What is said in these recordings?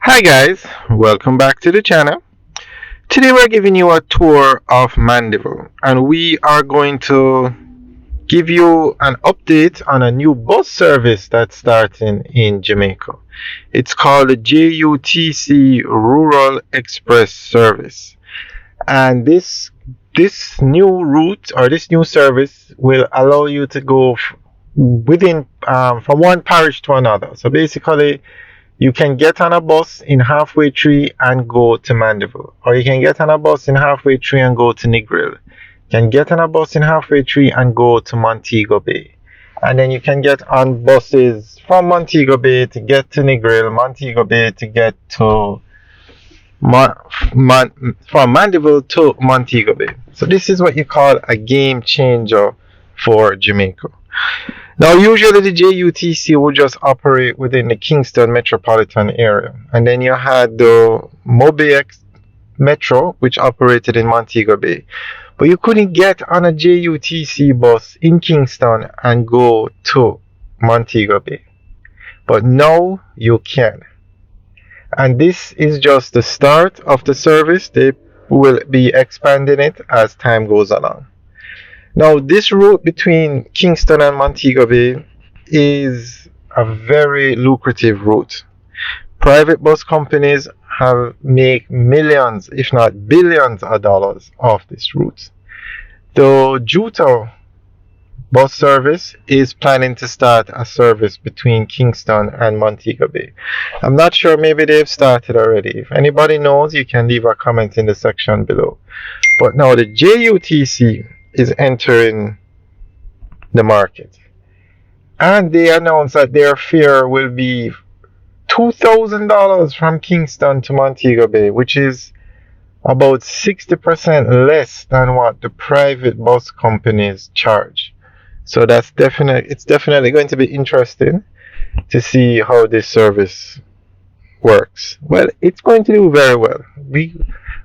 Hi guys, welcome back to the channel. Today we're giving you a tour of Mandeville and we are going to give you an update on a new bus service that's starting in Jamaica. It's called the JUTC Rural Express Service. And this new route or this new service will allow you to go within from one parish to another. So basically you can get on a bus in Halfway Tree and go to Mandeville, or you can get on a bus in Halfway Tree and go to Negril. You can get on a bus in Halfway Tree and go to Montego Bay. And then you can get on buses from Montego Bay to get to Negril, Montego Bay to get to from Mandeville to Montego Bay. So this is what you call a game changer for Jamaica. Now, usually the JUTC will just operate within the Kingston metropolitan area. And then you had the MobiX Metro, which operated in Montego Bay. But you couldn't get on a JUTC bus in Kingston and go to Montego Bay. But now you can. And this is just the start of the service. They will be expanding it as time goes along. Now, this route between Kingston and Montego Bay is a very lucrative route. Private bus companies have made millions, if not billions of dollars off this route. The JUTC bus service is planning to start a service between Kingston and Montego Bay. I'm not sure, maybe they've started already. If anybody knows, you can leave a comment in the section below. But now the JUTC is entering the market, and they announced that their fare will be $2,000 from Kingston to Montego Bay, which is about 60% less than what the private bus companies charge. So it's definitely going to be interesting to see how this service works. Well, it's going to do very well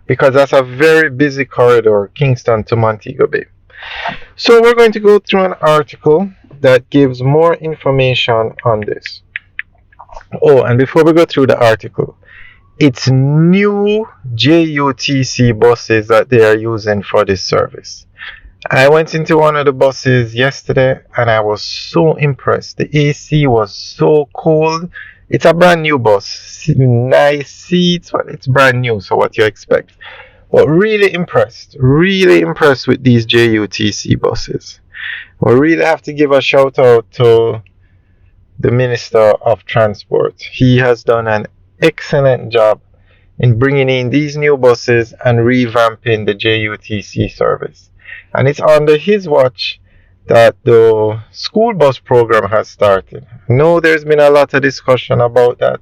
because that's a very busy corridor, Kingston to Montego Bay. So we're going to go through an article that gives more information on this. Oh, and before we go through the article, it's new JUTC buses that they are using for this service. I went into one of the buses yesterday and I was so impressed. The AC was so cold. It's a brand new bus, nice seats, but it's brand new, so what you expect. But really impressed with these JUTC buses. We really have to give a shout out to the Minister of Transport. He has done an excellent job in bringing in these new buses and revamping the JUTC service. And it's under his watch that the school bus program has started. I know there's been a lot of discussion about that,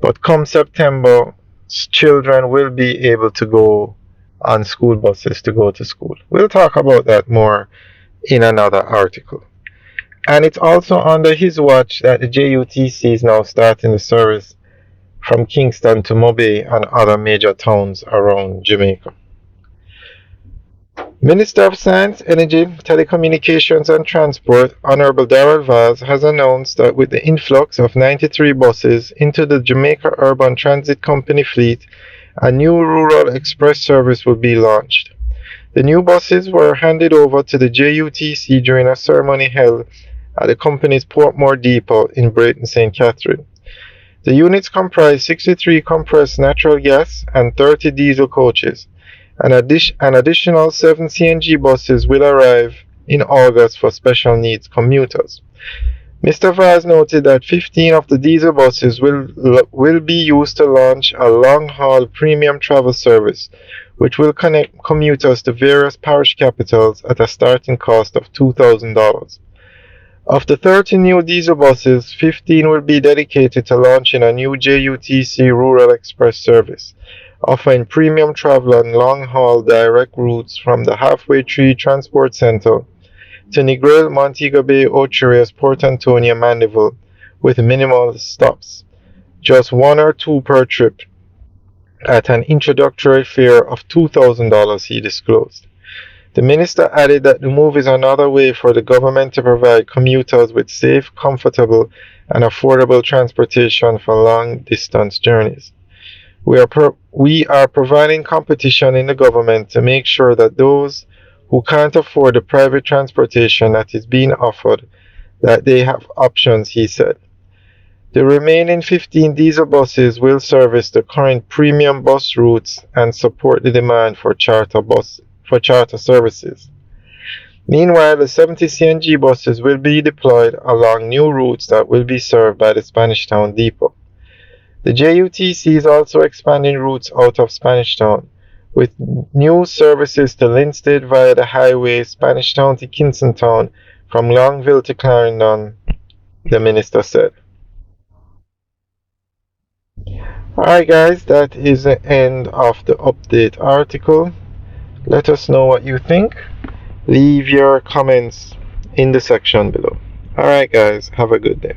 but come September, children will be able to go on school buses to go to school. We'll talk about that more in another article. And it's also under his watch that the JUTC is now starting the service from Kingston to Mobay and other major towns around Jamaica. Minister of Science, Energy, Telecommunications and Transport, Honorable Darrell Vaz, has announced that with the influx of 93 buses into the Jamaica Urban Transit Company fleet, a new rural express service will be launched. The new buses were handed over to the JUTC during a ceremony held at the company's Portmore Depot in Brayton, St. Catherine. The units comprise 63 compressed natural gas and 30 diesel coaches. An additional 7 CNG buses will arrive in August for special needs commuters. Mr. Vaz noted that 15 of the diesel buses will be used to launch a long-haul premium travel service, which will connect commuters to various parish capitals at a starting cost of $2,000. Of the 30 new diesel buses, 15 will be dedicated to launching a new JUTC Rural Express Service, offering premium travel and long-haul direct routes from the Halfway Tree Transport Center to Negril, Montego Bay, Ocherias, Port Antonio, Mandeville, with minimal stops, just 1 or 2 per trip, at an introductory fare of $2,000, he disclosed. The minister added that the move is another way for the government to provide commuters with safe, comfortable, and affordable transportation for long distance journeys. We are providing competition in the government to make sure that those who can't afford the private transportation that is being offered, that they have options, he said. The remaining 15 diesel buses will service the current premium bus routes and support the demand for charter services. Meanwhile, the 70 CNG buses will be deployed along new routes that will be served by the Spanish Town depot. The JUTC is also expanding routes out of Spanish Town, with new services to Linstead via the highway Spanish Town to Kingston Town from Longville to Clarendon, the minister said. Alright guys, that is the end of the update article. Let us know what you think. Leave your comments in the section below. Alright guys, have a good day.